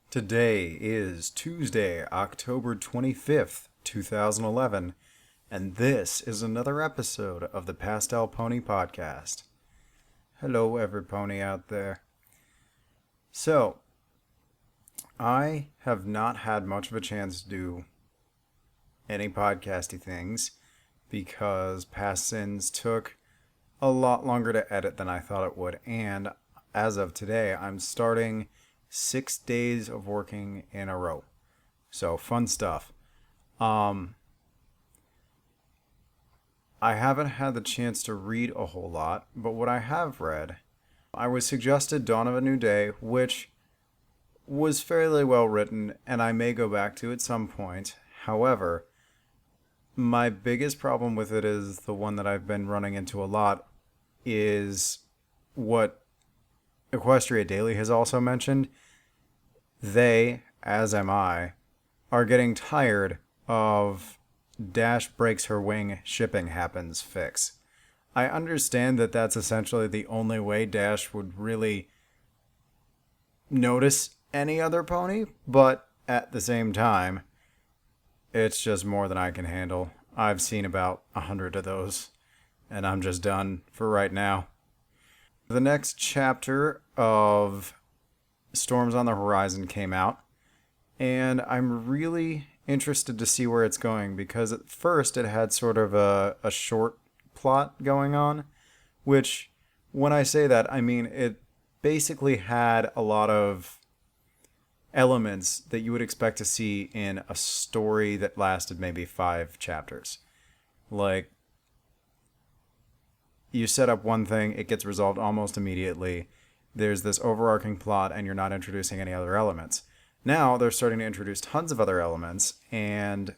Today is Tuesday, October 25th, 2011, and this is another episode of the Pastel Pony Podcast. Hello, every pony out there. So, I have not had much of a chance to do any podcasty things because Past Sins took a lot longer to edit than I thought it would, and as of today, I'm starting 6 days of working in a row. So fun stuff. I haven't had the chance to read a whole lot, but what I have read, I was suggested Dawn of a New Day, which was fairly well written, and I may go back to at some point. However, my biggest problem with it is the one that I've been running into a lot is what Equestria Daily has also mentioned. They, as am I, are getting tired of Dash breaks her wing, shipping happens fix. I understand that that's essentially the only way Dash would really notice any other pony, but at the same time, it's just more than I can handle. I've seen about 100 of those, and I'm just done for right now. The next chapter of Storms on the Horizon came out, and I'm really interested to see where it's going, because at first it had sort of a short plot going on, which, when I say that, I mean it basically had a lot of elements that you would expect to see in a story that lasted maybe 5 chapters. Like, you set up one thing, it gets resolved almost immediately. There's this overarching plot, and you're not introducing any other elements. Now, they're starting to introduce tons of other elements, and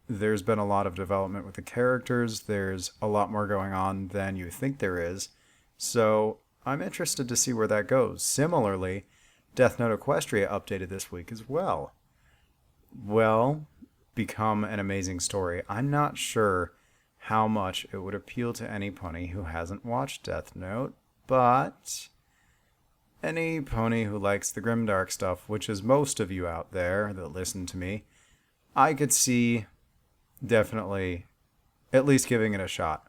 there's been a lot of development with the characters. There's a lot more going on than you think there is. So, I'm interested to see where that goes. Similarly, Death Note Equestria updated this week as well. Well, become an amazing story. I'm not sure how much it would appeal to any pony who hasn't watched Death Note, but any pony who likes the grimdark stuff, which is most of you out there that listen to me, I could see definitely at least giving it a shot.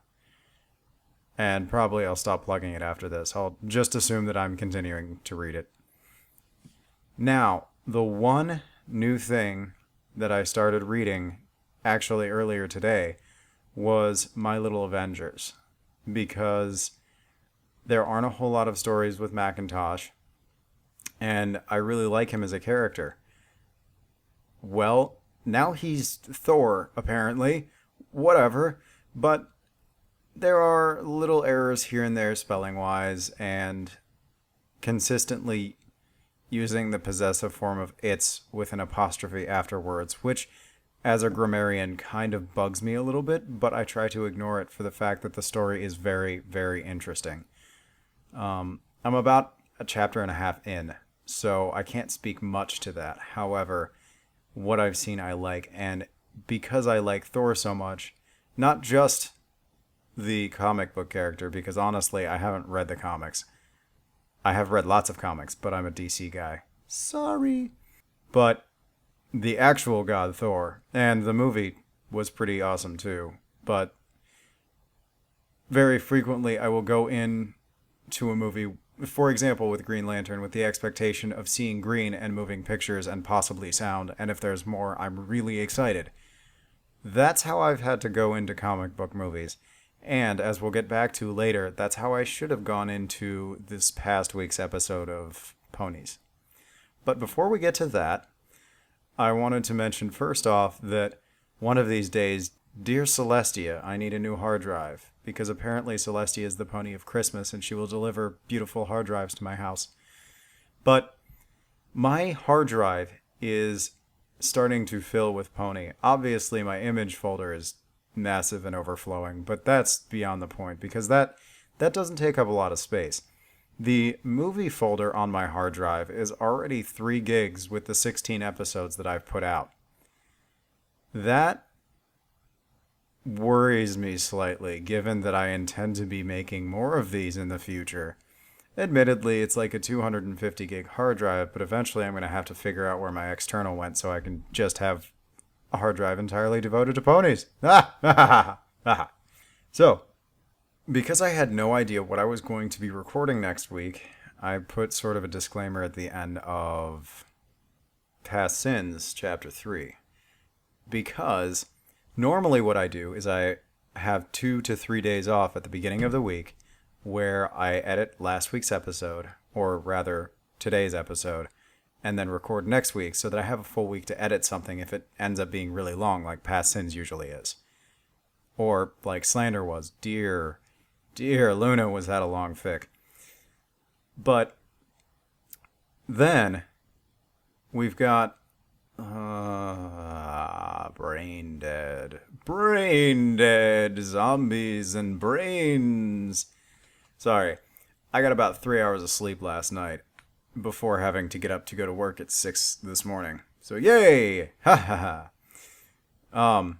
And probably I'll stop plugging it after this. I'll just assume that I'm continuing to read it. Now, the one new thing that I started reading actually earlier today was My Little Avengers, because there aren't a whole lot of stories with Macintosh, and I really like him as a character. Well, now he's Thor, apparently. Whatever. But there are little errors here and there spelling-wise, and consistently using the possessive form of its with an apostrophe afterwards, which, as a grammarian, kind of bugs me a little bit, but I try to ignore it for the fact that the story is very, very interesting. I'm about a chapter and a half in, so I can't speak much to that. However, what I've seen I like, and because I like Thor so much, not just the comic book character, because honestly, I haven't read the comics. I have read lots of comics, but I'm a DC guy. Sorry. But the actual god Thor, and the movie was pretty awesome too, but very frequently I will go in to a movie, for example with Green Lantern, with the expectation of seeing green and moving pictures and possibly sound, and if there's more, I'm really excited. That's how I've had to go into comic book movies, and as we'll get back to later, that's how I should have gone into this past week's episode of Ponies. But before we get to that, I wanted to mention first off that one of these days, dear Celestia, I need a new hard drive, because apparently Celestia is the pony of Christmas and she will deliver beautiful hard drives to my house. But my hard drive is starting to fill with pony. Obviously, my image folder is massive and overflowing, but that's beyond the point, because that doesn't take up a lot of space. The movie folder on my hard drive is already 3 gigs with the 16 episodes that I've put out. That worries me slightly, given that I intend to be making more of these in the future. Admittedly, it's like a 250 gig hard drive, but eventually I'm going to have to figure out where my external went so I can just have a hard drive entirely devoted to ponies. So, because I had no idea what I was going to be recording next week, I put sort of a disclaimer at the end of Past Sins, Chapter 3. Because normally what I do is I have 2 to 3 days off at the beginning of the week where I edit last week's episode, or rather today's episode, and then record next week so that I have a full week to edit something if it ends up being really long, like Past Sins usually is. Or like Slander was. Dear Luna, was that a long fic. But then we've got brain dead zombies and brains. Sorry, I got about 3 hours of sleep last night before having to get up to go to work at 6 this morning. So yay! Ha ha ha.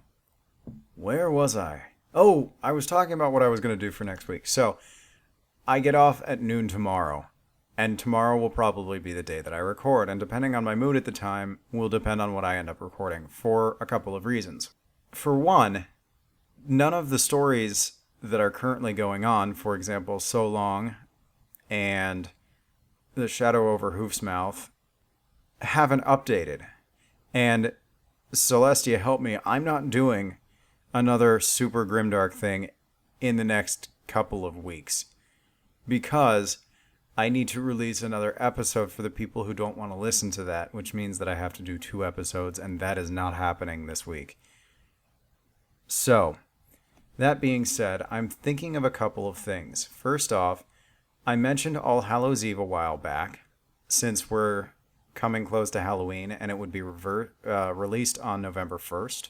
Where was I? Oh, I was talking about what I was going to do for next week. So I get off at noon tomorrow. And tomorrow will probably be the day that I record, and depending on my mood at the time, will depend on what I end up recording, for a couple of reasons. For one, none of the stories that are currently going on, for example, So Long and The Shadow Over Hoof's Mouth, haven't updated. And Celestia, help me, I'm not doing another super grimdark thing in the next couple of weeks. Because I need to release another episode for the people who don't want to listen to that, which means that I have to do 2 episodes, and that is not happening this week. So, that being said, I'm thinking of a couple of things. First off, I mentioned All Hallows Eve a while back, since we're coming close to Halloween, and it would be released on November 1st.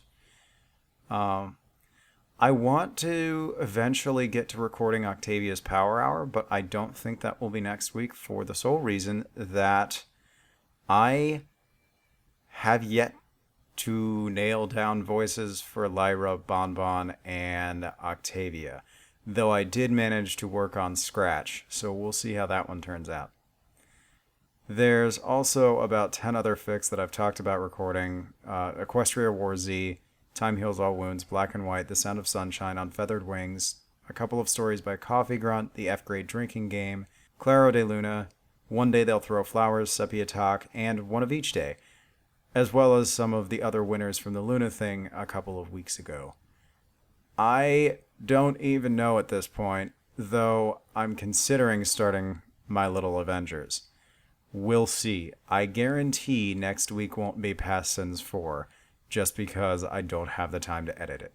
I want to eventually get to recording Octavia's Power Hour, but I don't think that will be next week for the sole reason that I have yet to nail down voices for Lyra, Bonbon, and Octavia, though I did manage to work on Scratch, so we'll see how that one turns out. There's also about 10 other fics that I've talked about recording. Equestria War Z, Time Heals All Wounds, Black and White, The Sound of Sunshine, On Feathered Wings, a couple of stories by Coffee Grunt, The F-Grade Drinking Game, Claro de Luna, One Day They'll Throw Flowers, Sepia Talk, and One of Each Day, as well as some of the other winners from the Luna thing a couple of weeks ago. I don't even know at this point, though I'm considering starting my little Avengers. We'll see. I guarantee next week won't be Past Sins 4, just because I don't have the time to edit it.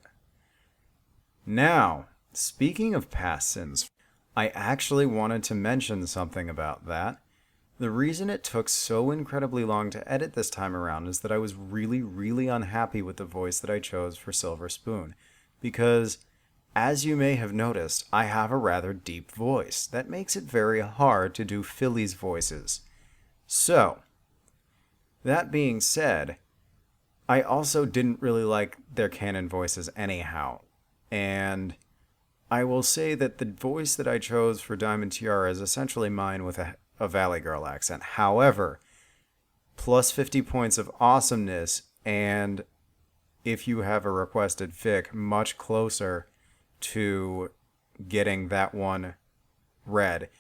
Now, speaking of Past Sins, I actually wanted to mention something about that. The reason it took so incredibly long to edit this time around is that I was really, really unhappy with the voice that I chose for Silver Spoon. Because, as you may have noticed, I have a rather deep voice. That makes it very hard to do Philly's voices. So, that being said, I also didn't really like their canon voices anyhow. And I will say that the voice that I chose for Diamond Tiara is essentially mine with a Valley Girl accent. However, plus 50 points of awesomeness, and if you have a requested fic, much closer to getting that one read,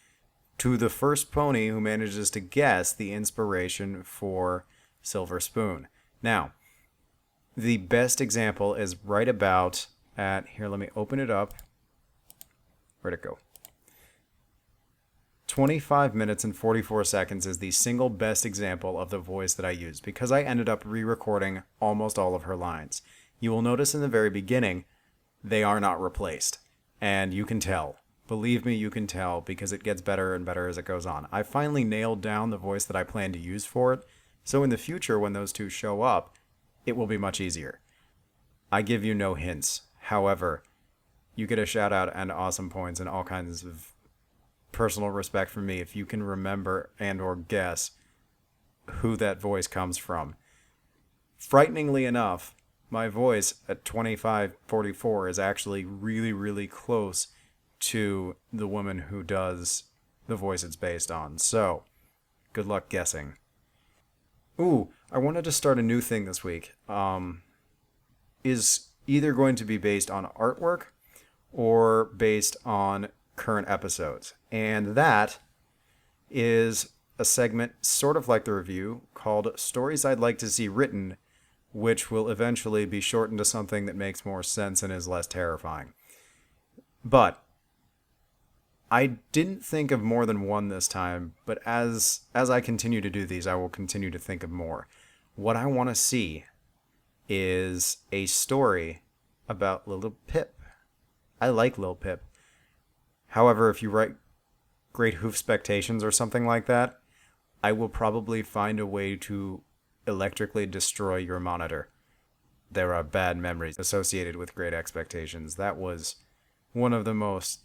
to the first pony who manages to guess the inspiration for Silver Spoon. Now, the best example is right about at, here, let me open it up. Where'd it go? 25 minutes and 44 seconds is the single best example of the voice that I used, because I ended up re-recording almost all of her lines. You will notice in the very beginning, they are not replaced. And you can tell. Believe me, you can tell, because it gets better and better as it goes on. I finally nailed down the voice that I plan to use for it, so in the future when those two show up, it will be much easier. I give you no hints. However, you get a shout out and awesome points and all kinds of personal respect from me if you can remember and or guess who that voice comes from. Frighteningly enough, my voice at 2544 is actually really, really close to the woman who does the voice it's based on. So, good luck guessing. Ooh, I wanted to start a new thing this week. Is either going to be based on artwork or based on current episodes. And that is a segment sort of like the review called Stories I'd Like to See Written, which will eventually be shortened to something that makes more sense and is less terrifying. But I didn't think of more than one this time, but as I continue to do these, I will continue to think of more. What I want to see is a story about Little Pip. I like Lil Pip. However, if you write Great Hoof Spectations or something like that, I will probably find a way to electrically destroy your monitor. There are bad memories associated with Great Expectations. That was one of the most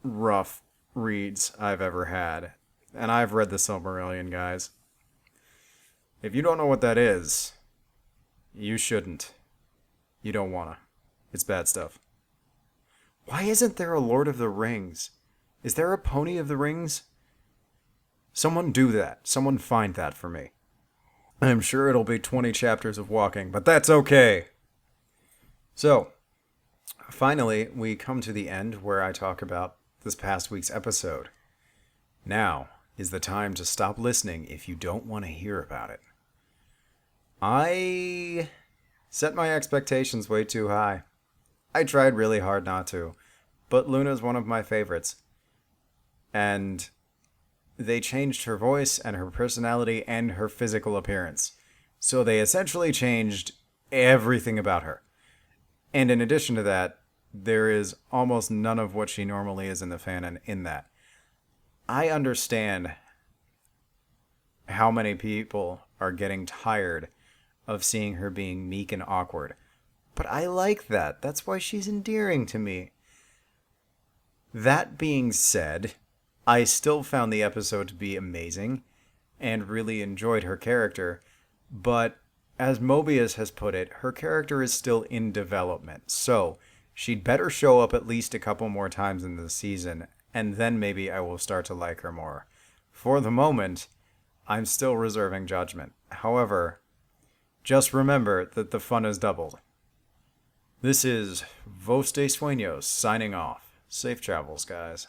rough reads I've ever had. And I've read the Silmarillion, guys. If you don't know what that is, you shouldn't. You don't wanna. It's bad stuff. Why isn't there a Lord of the Rings? Is there a Pony of the Rings? Someone do that. Someone find that for me. I'm sure it'll be 20 chapters of walking, but that's okay. So, finally, we come to the end where I talk about this past week's episode. Now is the time to stop listening if you don't want to hear about it. I set my expectations way too high. I tried really hard not to, but Luna's one of my favorites. And they changed her voice and her personality and her physical appearance. So they essentially changed everything about her. And in addition to that, there is almost none of what she normally is in the fanon in that. I understand how many people are getting tired of seeing her being meek and awkward. But I like that. That's why she's endearing to me. That being said, I still found the episode to be amazing and really enjoyed her character. But as Mobius has put it, her character is still in development. So she'd better show up at least a couple more times in the season, and then maybe I will start to like her more. For the moment, I'm still reserving judgment. However, just remember that the fun is doubled. This is Vos de Sueños signing off. Safe travels, guys.